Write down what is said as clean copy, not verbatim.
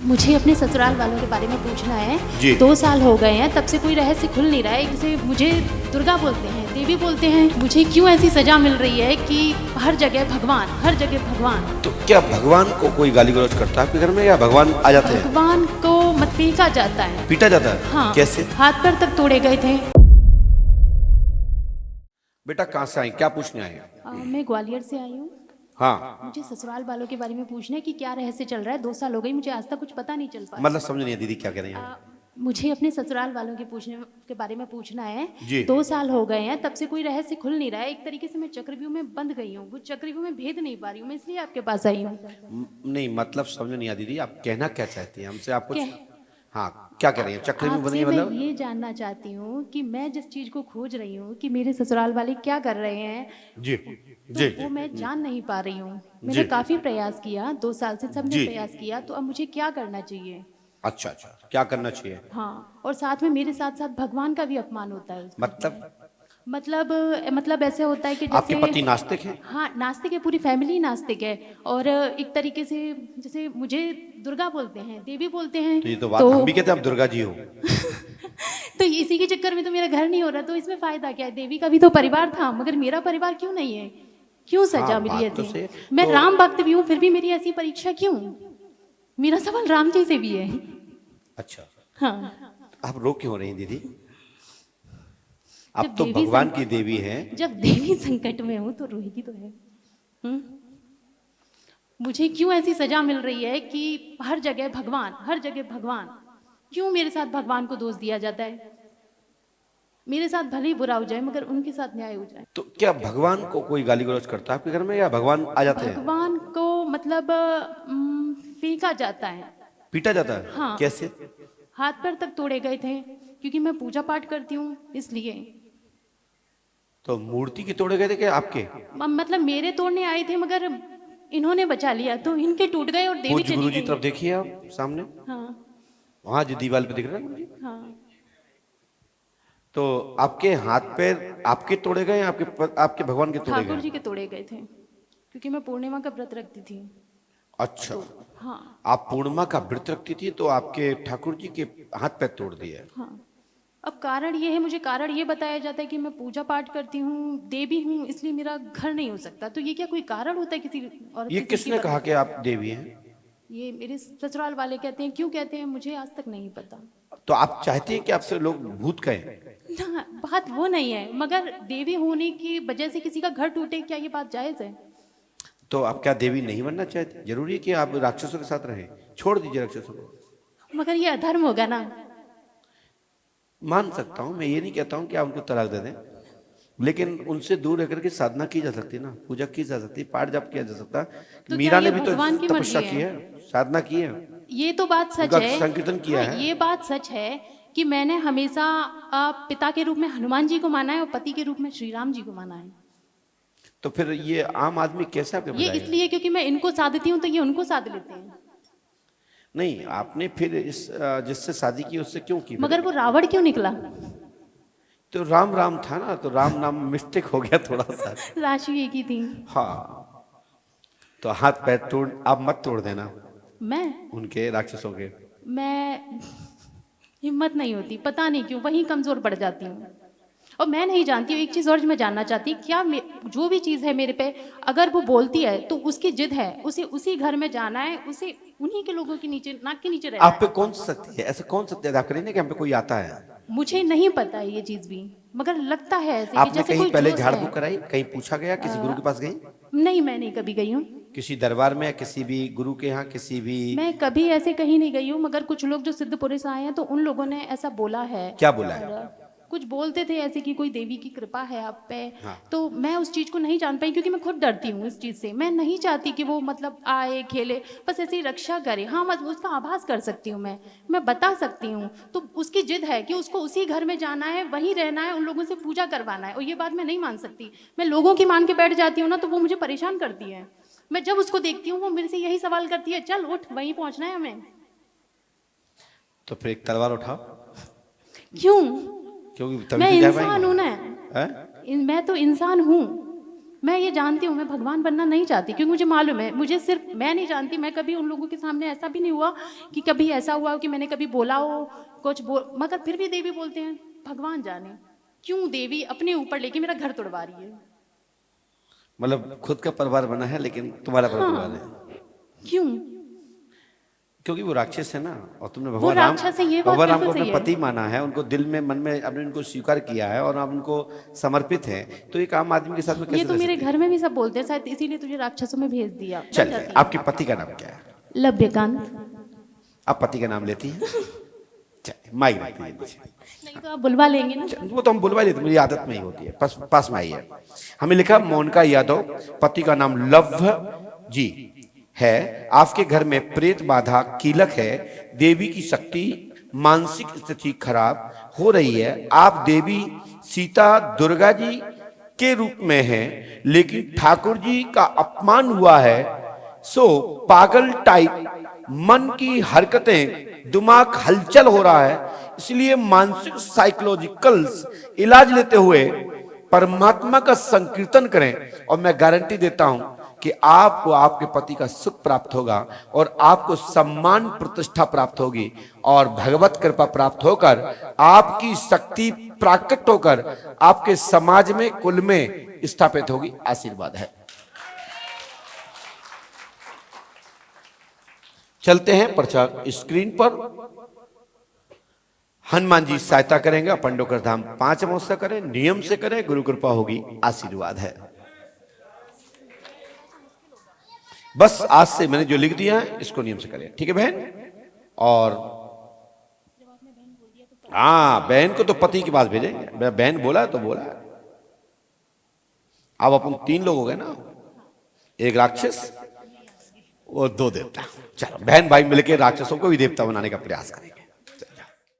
मुझे अपने ससुराल वालों के बारे में पूछना है। जी। 2 साल हो गए हैं, तब से कोई रहस्य खुल नहीं रहा है। जैसे मुझे दुर्गा बोलते हैं, देवी बोलते हैं, मुझे क्यों ऐसी सजा मिल रही है कि हर जगह भगवान, हर जगह भगवान। तो क्या भगवान को कोई गाली गलौज करता है आपके घर में या भगवान आ जाते हैं? भगवान को मत फेंका जाता है। पीटा जाता है? हाँ। कैसे? हाथ पैर तक तोड़े गए थे। बेटा कहाँ से आई, क्या पूछने आई? मैं ग्वालियर से आई हूँ। हाँ, मुझे ससुराल वालों के बारे में पूछना है कि क्या रहस्य चल रहा है। 2 साल हो गई, मुझे आज तक कुछ पता नहीं चल पाया। मतलब समझ नहीं है दीदी क्या कह रही हैं। मुझे अपने ससुराल वालों के बारे में पूछना है। जी। 2 साल हो गए हैं, तब से कोई रहस्य खुल नहीं रहा है। एक तरीके से मैं चक्रव्यूह में बंद गई हूँ, वो चक्रव्यूह में भेद नहीं पा रही हूँ, मैं इसलिए आपके पास आई हूँ। नहीं मतलब समझ नहीं आ दीदी, आप कहना क्या चाहती हैं हमसे? आप कुछ क्या- हाँ क्या कह रही हैं? चक्र में बन आपसे गई मैं मतलब? ये जानना चाहती हूँ कि मैं जिस चीज को खोज रही हूँ कि मेरे ससुराल वाले क्या कर रहे हैं, जी तो जी वो मैं जान नहीं पा रही हूँ। मैंने जी। काफी प्रयास किया, 2 साल से सबने जी। प्रयास किया, तो अब मुझे क्या करना चाहिए? अच्छा अच्छा, क्या करना चाहिए? हाँ, और साथ में मेरे साथ साथ भगवान का भी अपमान होता है उसमें। मतलब मतलब ऐसे होता है कि आपके जैसे पति नास्तिक हैं? हाँ, नास्तिक है, पूरी फैमिली नास्तिक है। और एक तरीके से जैसे मुझे दुर्गा बोलते हैं, देवी बोलते हैं, तो ये तो बात हम भी कहते हैं आप दुर्गा जी हो। तो इसी के चक्कर में तो मेरा घर नहीं हो रहा, तो इसमें फायदा क्या है? देवी का भी तो परिवार था, मगर मेरा परिवार क्यों नहीं है? क्यों सजा हाँ मिली बात तो ऐसी? सही है। मैं तो राम भक्त भी हूँ, फिर भी मेरी ऐसी परीक्षा क्यों? मेरा सवाल राम जी से भी है। अच्छा, हाँ। आप रो क्यों रही हैं दीदी? जब आप तो देवी भगवान सं- की देवी हैं। जब देवी संकट में हूँ तो रोएगी तो है। हम्म? मुझे क्यों ऐसी सजा मिल रही है कि हर जगह भगवान, हर जगह भगवान। क्यों मेरे साथ भगवान को दोष दिया जाता है? मेरे साथ भले ही बुरा हो जाए, मगर उनके साथ न्याय हो जाए। तो क्या भगवान को कोई गाली गलौज करता है आपके घर में या भगवान आ जाते हैं? भगवान को मतलब फेंका जाता है। पीटा जाता है? हाँ। कैसे? हाथ पैर तक तोड़े गए थे, क्योंकि मैं पूजा पाठ करती हूँ इसलिए। तो मूर्ति के तोड़े गए थे क्या आपके? मतलब मेरे तोड़ने आए थे, मगर इन्होंने बचा लिया, तो इनके टूट गए और देवी पूज्य चली गुरु जी गई। तरफ देखिए आप सामने, हाँ वहां जो दीवार पे दिख रहा है ना जी। हाँ। तो आपके हाथ पैर आपके तोड़े गए या आपके भगवान के तोड़े ठाकुर गए? जी के तोड़े गए थे, क्योंकि मैं पूर्णिमा का व्रत रखती थी। अच्छा, तो हाँ। आप पूर्णिमा का व्रत रखती थी तो आपके ठाकुर जी के हाथ पैर तोड़ दिए? हाँ, अब कारण ये है, मुझे कारण ये बताया जाता है कि मैं पूजा पाठ करती हूँ, देवी हूँ, इसलिए मेरा घर नहीं हो सकता। तो ये क्या कोई कारण होता है किसी औरत ये की जिंदगी किसने कहा बर्बाद? कि आप देवी हैं? ये मेरे ससुराल वाले कहते हैं। क्यों कहते हैं मुझे आज तक नहीं पता। तो आप चाहती हैं कि आपसे लोग भूत कहें? ना, बात वो नहीं है, मगर देवी होने की वजह से किसी का घर टूटे, क्या ये बात जायज है? तो आप क्या देवी नहीं बनना चाहती? जरूरी है कि आप राक्षसों के साथ रहें? छोड़ दीजिए राक्षसों को। मगर ये अधर्म होगा ना। मान सकता हूँ, मैं ये नहीं कहता हूँ कि आप उनको तलाक दे दें, लेकिन उनसे दूर रहकर के साधना की जा सकती है ना, पूजा की जा सकती है, पाठ जाप किया जा सकता है। तो मीरा क्या ने ये भी तो भगवान की तपस्या मर्जी की है? है, साधना की है, ये तो बात सच उनका है। संकीर्तन किया हाँ, है। ये बात सच है कि मैंने हमेशा पिता के रूप में हनुमान जी को माना है और पति के रूप में श्री राम जी को माना है। तो फिर ये आम आदमी कैसे आपके ये बजाएगा? इसलिए क्योंकि मैं इनको साधती हूँ, तो ये उनको साध लेते हैं। नहीं, आपने फिर इस जिससे शादी की उससे क्यों की मगर फिर? वो रावण क्यों निकला? तो राम राम था ना, तो राम नाम मिस्टेक हो गया थोड़ा सा। राशि एक ही थी। हाँ, तो हाथ पैर तोड़ आप मत तोड़ देना मैं उनके राक्षसों के। मैं हिम्मत नहीं होती, पता नहीं क्यों वहीं कमजोर पड़ जाती हूँ। और मैं नहीं जानती हूँ, एक चीज और मैं जानना चाहती, क्या जो भी चीज है मेरे पे, अगर वो बोलती है तो उसकी जिद है, उसे उसी घर में जाना है, उसे उन्हीं के लोगों के नीचे, नाक के नीचे रहना आप पे है। कौन सी शक्ति है? ऐसा कौन सत्य अदा करें ना कि हम पे कोई आता है? मुझे नहीं पता है ये चीज भी, मगर लगता है ऐसे कि आपने जैसे कहीं कोई पहले जोश झाड़ है। फूक कराई, कहीं पूछा गया, किसी गुरु के पास गई? नहीं, मैं नहीं कभी गई हूँ। किसी दरबार में या किसी भी गुरु के यहाँ किसी भी? मैं कभी ऐसे कहीं नहीं गई हूँ, मगर कुछ लोग जो सिद्ध पुरुष आए हैं तो उन लोगों ने ऐसा बोला है। क्या बोला है? और कुछ बोलते थे ऐसे कि कोई देवी की कृपा है आप पे। हाँ। तो मैं उस चीज को नहीं जान पाई, क्योंकि मैं खुद डरती हूँ इस चीज से। मैं नहीं चाहती कि वो मतलब आए खेले, बस ऐसी रक्षा करे। हाँ, मैं उसका आभास कर सकती हूँ, मैं बता सकती हूँ। तो उसकी जिद है कि उसको उसी घर में जाना है, वहीं रहना है, उन लोगों से पूजा करवाना है, और ये बात मैं नहीं मान सकती। मैं लोगों की मान के बैठ जाती हूँ ना, तो वो मुझे परेशान करती है। मैं जब उसको देखती हूँ वो मेरे से यही सवाल करती है, चल उठ, वहीं पहुंचना है हमें। तो फिर एक तलवार उठाओ, क्यों? क्योंकि तभी मैं तो जा इंसान हूं पाएंगे। ना। हैं? मैं तो इंसान हूँ। मैं ये जानती हूँ मैं भगवान बनना नहीं चाहती, क्योंकि मुझे मालूम है, मुझे सिर्फ मैं नहीं जानती, मैं कभी उन लोगों के सामने ऐसा भी नहीं हुआ कि कभी ऐसा हुआ हो कि मैंने कभी बोला हो कुछ मगर फिर भी देवी बोलते हैं। भगवान जाने क्यों देवी अपने ऊपर लेके मेरा घर तोड़वा रही है। मतलब खुद का परिवार बना है लेकिन तुम्हारा परिवार है, क्यों? क्योंकि वो राक्षस है ना, और तुमने वो भगवान राम, राक्षस है, ये बात भगवान राम को बिल्कुल अपना सही है। पति माना है, उनको दिल में मन में आपने उनको स्वीकार किया है और आप उनको समर्पित हैं, तो एक आम आदमी के साथ में ये कैसे तो रह मेरे सकते घर में भी सब बोलते हैं, शायद इसीलिए तुझे राक्षसों में भेज दिया। हैं? चलिए, आपके पति का नाम क्या है? लभ्यकांत। आप पति का नाम लेती हैं? चलिए, माइक रखती है नीचे। नहीं तो आप बुलवा लेंगे ना। वो तो हम बुलवा लेते, मेरी आदत में ही होती है, पास में आई है। हमें लिखा मोनिका यादव, पति का नाम लव जी है, आपके घर में प्रेत बाधा कीलक है, देवी की शक्ति, मानसिक स्थिति खराब हो रही है, आप देवी सीता दुर्गा जी के रूप में हैं, लेकिन ठाकुर जी का अपमान हुआ है, सो पागल टाइप मन की हरकतें, दिमाग हलचल हो रहा है, इसलिए मानसिक साइकोलॉजिकल इलाज लेते हुए परमात्मा का संकीर्तन करें, और मैं गारंटी देता हूं कि आपको आपके पति का सुख प्राप्त होगा और आपको सम्मान प्रतिष्ठा प्राप्त होगी और भगवत कृपा प्राप्त होकर आपकी शक्ति प्राकट होकर आपके समाज में कुल में स्थापित होगी। आशीर्वाद है। चलते हैं पर्चा स्क्रीन पर। हनुमान जी सहायता करेंगे, पंडोकर धाम 5 अमावस्या करें, नियम से करें, गुरु कृपा होगी। आशीर्वाद है। बस आज से मैंने जो लिख दिया है इसको नियम से करें, ठीक है बहन? और हाँ, बहन को तो पति के पास भेजेंगे, बहन बोला तो बोला। अब अपन 3 लोग हो गए ना, एक राक्षस और 2 देवता। चलो बहन भाई मिलकर राक्षसों को भी देवता बनाने का प्रयास करेंगे।